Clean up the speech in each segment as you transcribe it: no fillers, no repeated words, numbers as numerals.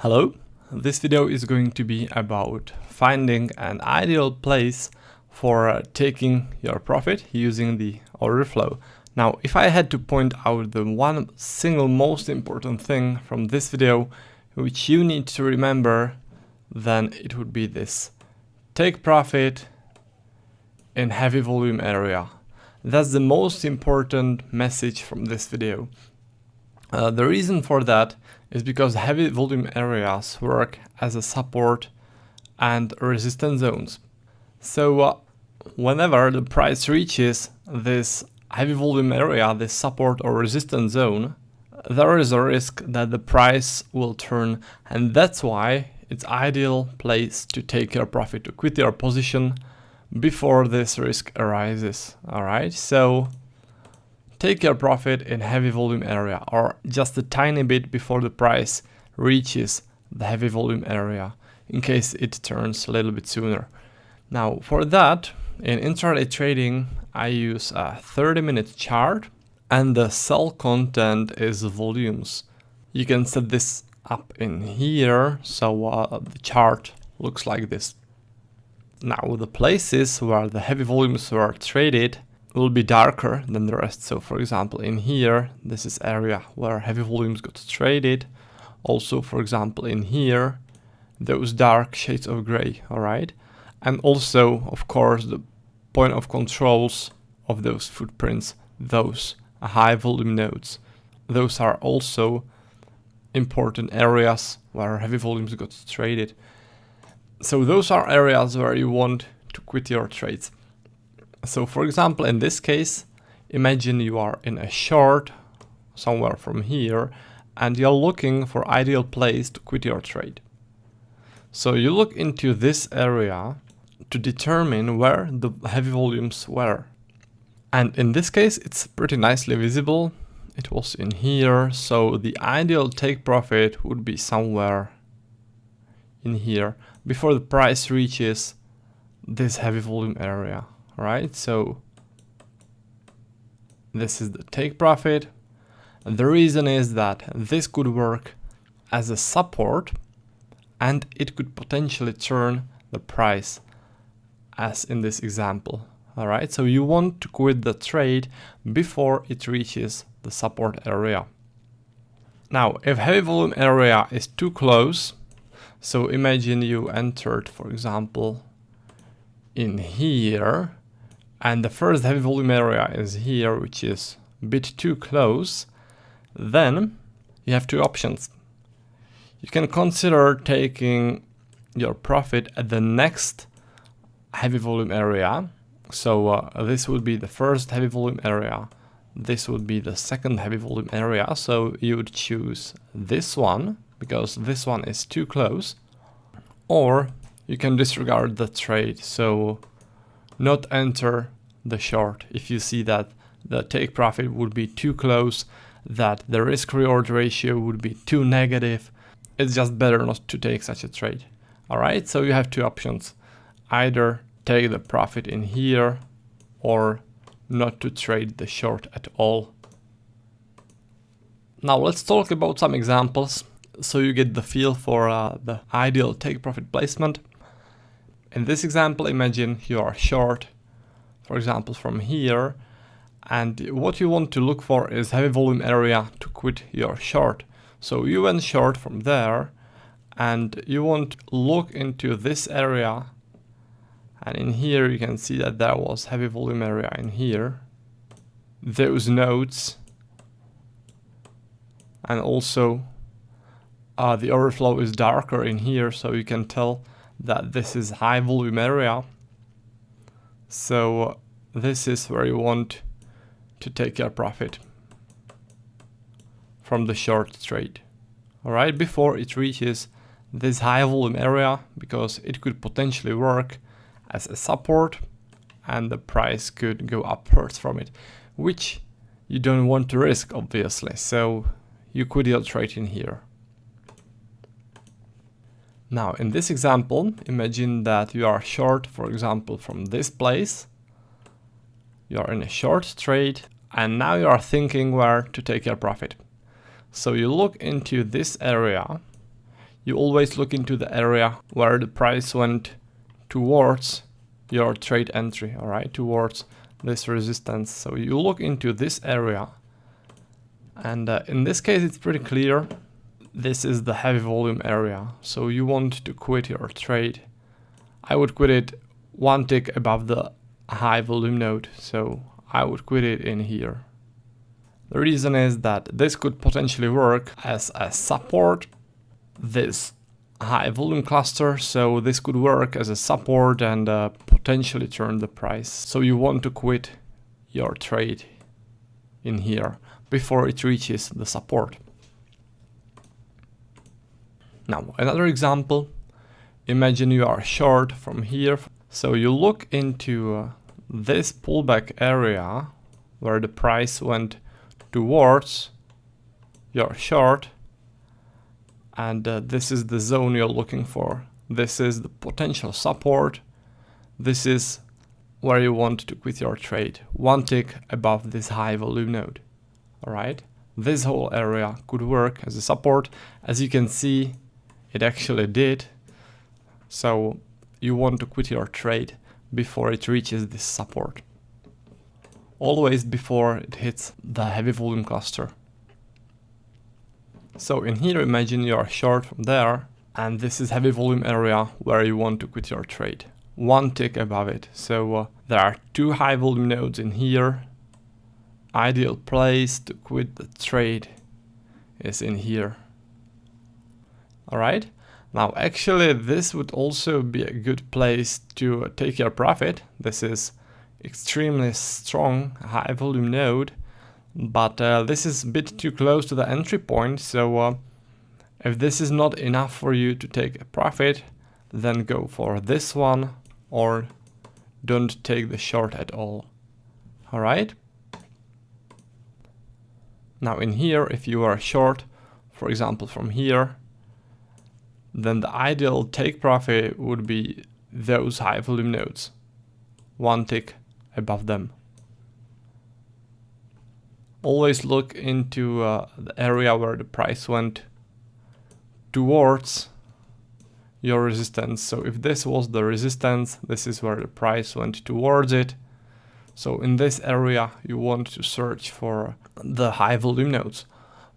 Hello, this video is going to be about finding an ideal place for taking your profit using the order flow. Now, if I had to point out the one single most important thing from this video, which you need to remember, then it would be this. Take profit in heavy volume area. That's the most important message from this video. The reason for that is because heavy volume areas work as a support and resistance zones. So whenever the price reaches this heavy volume area, this support or resistance zone, there is a risk that the price will turn, and that's why it's ideal place to take your profit, to quit your position before this risk arises. Alright, so take your profit in heavy volume area, or just a tiny bit before the price reaches the heavy volume area, in case it turns a little bit sooner. Now for that, in intraday trading, I use a 30-minute chart, and the sell content is volumes. You can set this up in here, so the chart looks like this. Now the places where the heavy volumes were traded will be darker than the rest. So for example, in here, this is area where heavy volumes got traded. Also, for example, in here, those dark shades of gray, all right? And also, of course, the point of controls of those footprints, those high volume nodes, those are also important areas where heavy volumes got traded. So those are areas where you want to quit your trades. So for example, in this case, imagine you are in a short somewhere from here and you're looking for ideal place to quit your trade. So you look into this area to determine where the heavy volumes were. And in this case, it's pretty nicely visible. It was in here. So the ideal take profit would be somewhere in here before the price reaches this heavy volume area. Right, so this is the take profit, and the reason is that this could work as a support and it could potentially turn the price, as in this example. All right, so you want to quit the trade before it reaches the support area. Now, if heavy volume area is too close, so imagine you entered, for example, in here, and the first heavy volume area is here, which is a bit too close, then you have two options. You can consider taking your profit at the next heavy volume area. So this would be the first heavy volume area. This would be the second heavy volume area. So you would choose this one because this one is too close. Or you can disregard the trade. So not enter the short if you see that the take profit would be too close, that the risk reward ratio would be too negative. It's just better not to take such a trade. All right, so you have two options: either take the profit in here or not to trade the short at all. Now let's talk about some examples so you get the feel for the ideal take profit placement. In this example, imagine you are short, for example, from here, and what you want to look for is heavy volume area to quit your short. So you went short from there, and you want to look into this area, and in here you can see that there was heavy volume area in here, those nodes, and also the overflow is darker in here, so you can tell that this is high volume area. So this is where you want to take your profit from the short trade. All right, before it reaches this high volume area, because it could potentially work as a support and the price could go upwards from it, which you don't want to risk, obviously. So you quit your trade in here. Now, in this example, imagine that you are short, for example, from this place. You are in a short trade, and now you are thinking where to take your profit. So you look into this area, you always look into the area where the price went towards your trade entry, all right, towards this resistance. So you look into this area, and in this case it's pretty clear. This is the heavy volume area, so you want to quit your trade. I would quit it one tick above the high volume node, so I would quit it in here. The reason is that this could potentially work as a support, this high volume cluster, so this could work as a support and potentially turn the price. So you want to quit your trade in here before it reaches the support. Now another example, imagine you are short from here. So you look into this pullback area where the price went towards your short, and this is the zone you're looking for. This is the potential support. This is where you want to quit your trade, one tick above this high volume node. All right, this whole area could work as a support. As you can see, it actually did. So you want to quit your trade before it reaches this support, always before it hits the heavy volume cluster. So in here, imagine you are short from there, and this is heavy volume area where you want to quit your trade, one tick above it. So there are two high volume nodes in here. Ideal place to quit the trade is in here. All right. Now actually this would also be a good place to take your profit. This is extremely strong high volume node, but this is a bit too close to the entry point. So if this is not enough for you to take a profit, then go for this one or don't take the short at all. All right. Now in here, if you are short, for example from here, then the ideal take profit would be those high volume nodes, one tick above them. Always look into the area where the price went towards your resistance. So if this was the resistance, this is where the price went towards it. So in this area, you want to search for the high volume nodes.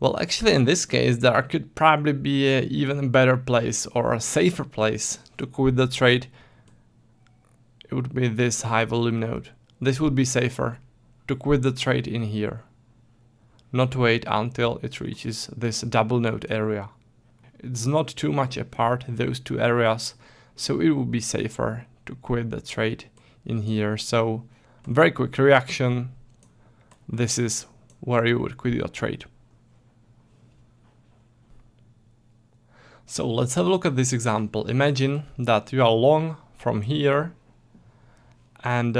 Well, actually, in this case, there could probably be an even better place or a safer place to quit the trade. It would be this high volume node. This would be safer to quit the trade in here, not wait until it reaches this double node area. It's not too much apart, those two areas, so it would be safer to quit the trade in here. So very quick reaction. This is where you would quit your trade. So let's have a look at this example. Imagine that you are long from here, and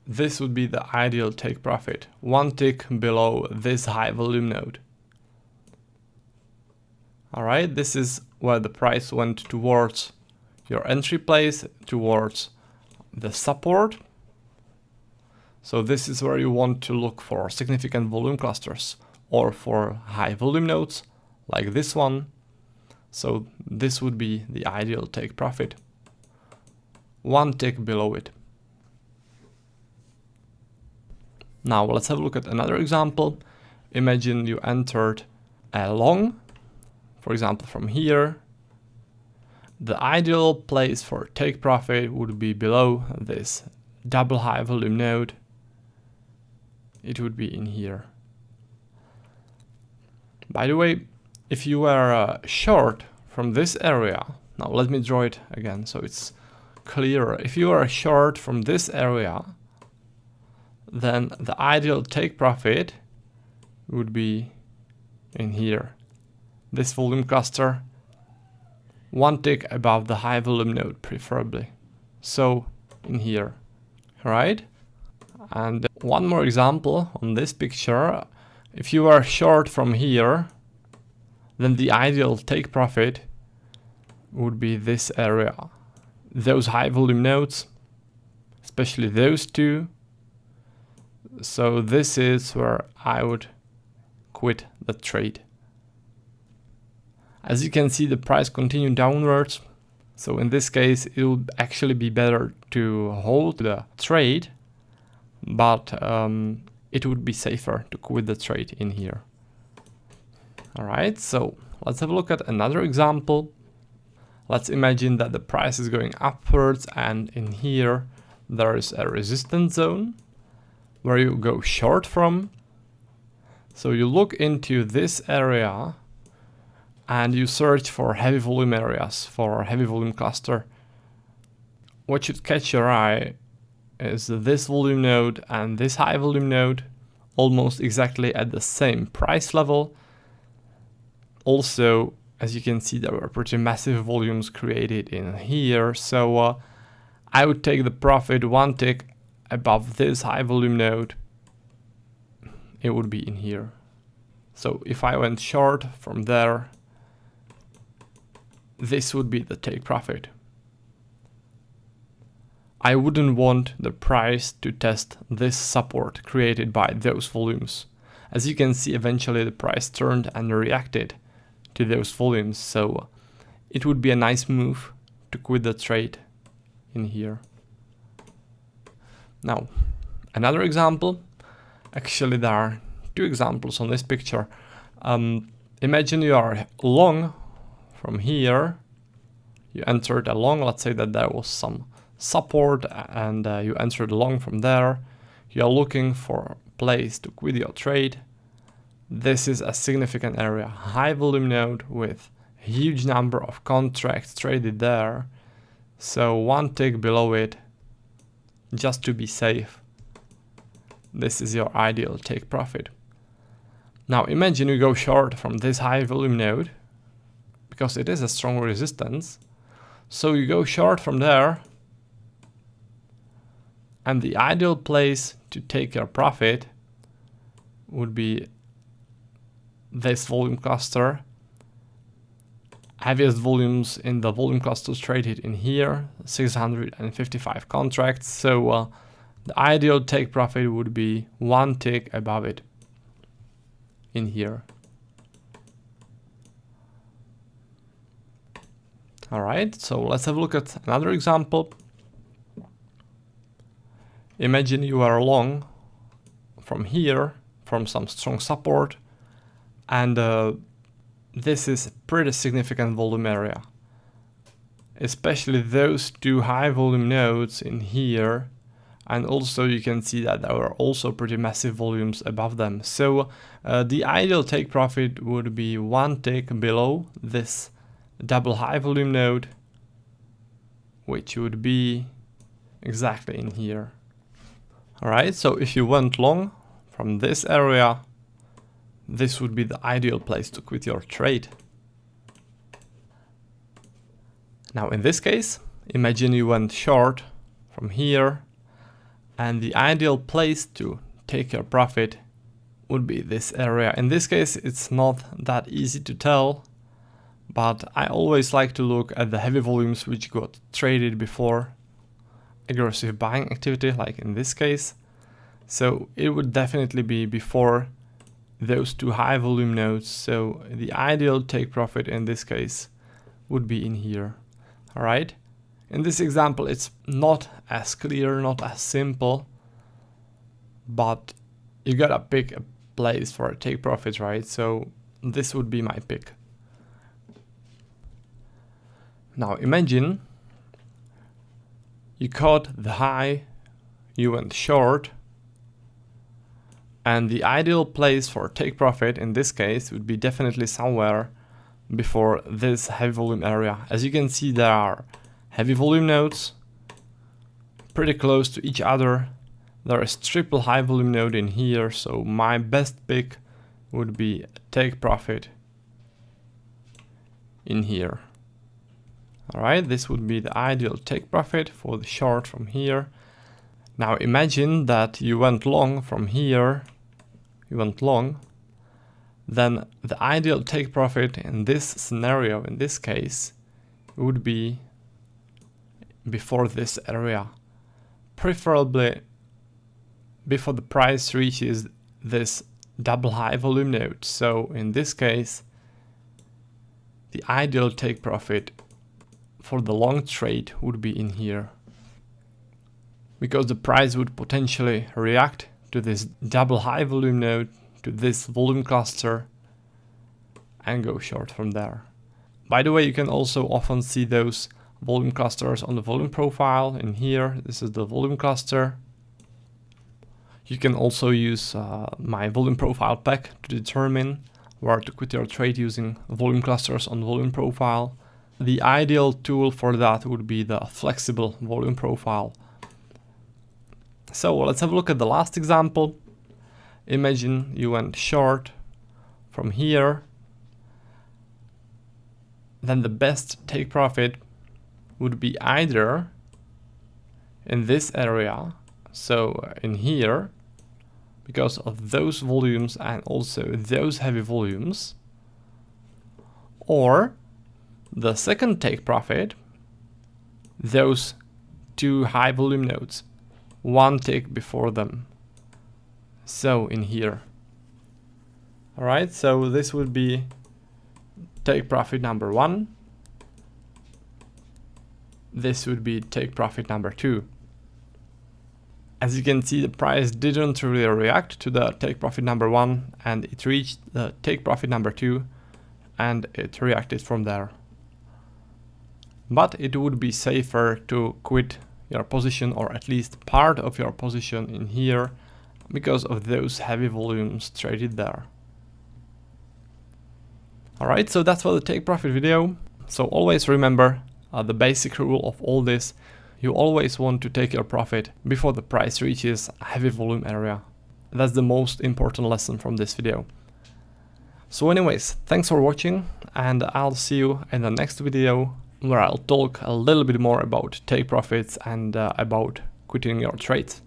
this would be the ideal take profit, one tick below this high volume node. All right, this is where the price went towards your entry place, towards the support. So this is where you want to look for significant volume clusters or for high volume nodes like this one. So this would be the ideal take profit, one tick below it. Now let's have a look at another example. Imagine you entered a long, for example from here. The ideal place for take profit would be below this double high volume node. It would be in here. By the way, if you were short from this area, now let me draw it again so it's clearer. If you are short from this area, then the ideal take profit would be in here. This volume cluster, one tick above the high volume node preferably. So in here, right? And one more example on this picture. If you are short from here, then the ideal take profit would be this area. Those high volume nodes, especially those two. So this is where I would quit the trade. As you can see, the price continued downwards. So in this case, it would actually be better to hold the trade, but it would be safer to quit the trade in here. All right, so let's have a look at another example. Let's imagine that the price is going upwards, and in here there is a resistance zone where you go short from. So you look into this area and you search for heavy volume areas, for heavy volume cluster. What should catch your eye is this volume node and this high volume node, almost exactly at the same price level. Also, as you can see, there were pretty massive volumes created in here, so I would take the profit one tick above this high volume node. It would be in here. So if I went short from there, this would be the take profit. I wouldn't want the price to test this support created by those volumes. As you can see, eventually the price turned and reacted to those volumes, so it would be a nice move to quit the trade in here. Now, another example. Actually, there are two examples on this picture. Imagine you are long from here. You entered a long, let's say that there was some support, and you entered a long from there. You are looking for a place to quit your trade. This is a significant area, high volume node with a huge number of contracts traded there. So one tick below it, just to be safe. This is your ideal take profit. Now imagine you go short from this high volume node, because it is a strong resistance. So you go short from there, and the ideal place to take your profit would be this volume cluster. Heaviest volumes in the volume clusters traded in here, 655 contracts. So the ideal take profit would be one tick above it in here. All right, so let's have a look at another example. Imagine you are long from here, from some strong support, and this is a pretty significant volume area. Especially those two high volume nodes in here, and also you can see that there are also pretty massive volumes above them. So the ideal take profit would be one tick below this double high volume node, which would be exactly in here. Alright, so if you went long from this area, this would be the ideal place to quit your trade. Now in this case, imagine you went short from here, and the ideal place to take your profit would be this area. In this case, it's not that easy to tell, but I always like to look at the heavy volumes which got traded before aggressive buying activity, like in this case. So it would definitely be before those two high volume nodes. So the ideal take profit in this case would be in here. All right. In this example, it's not as clear, not as simple, but you gotta pick a place for a take profit, right? So this would be my pick. Now imagine you caught the high, you went short, and the ideal place for take profit in this case would be definitely somewhere before this heavy volume area. As you can see, there are heavy volume nodes pretty close to each other. There is triple high volume node in here, so my best pick would be take profit in here. Alright, this would be the ideal take profit for the short from here. Now imagine that you went long from here, then the ideal take profit in this scenario, in this case, would be before this area, preferably before the price reaches this double high volume node. So in this case, the ideal take profit for the long trade would be in here, because the price would potentially react to this double high volume node, to this volume cluster, and go short from there. By the way, you can also often see those volume clusters on the volume profile. In here, this is the volume cluster. You can also use my volume profile pack to determine where to quit your trade using volume clusters on volume profile. The ideal tool for that would be the flexible volume profile. So let's have a look at the last example. Imagine you went short from here. Then the best take profit would be either in this area, so in here, because of those volumes and also those heavy volumes, or the second take profit, those two high volume nodes, one tick before them, so in here. Alright, so this would be take profit number 1. This would be take profit number 2. As you can see, the price didn't really react to the take profit number 1, and it reached the take profit number 2, and it reacted from there. But it would be safer to quit your position, or at least part of your position in here, because of those heavy volumes traded there. Alright, so that's for the take profit video. So always remember the basic rule of all this. You always want to take your profit before the price reaches a heavy volume area. That's the most important lesson from this video. So anyways, thanks for watching, and I'll see you in the next video, where I'll talk a little bit more about take profits and about quitting your trades.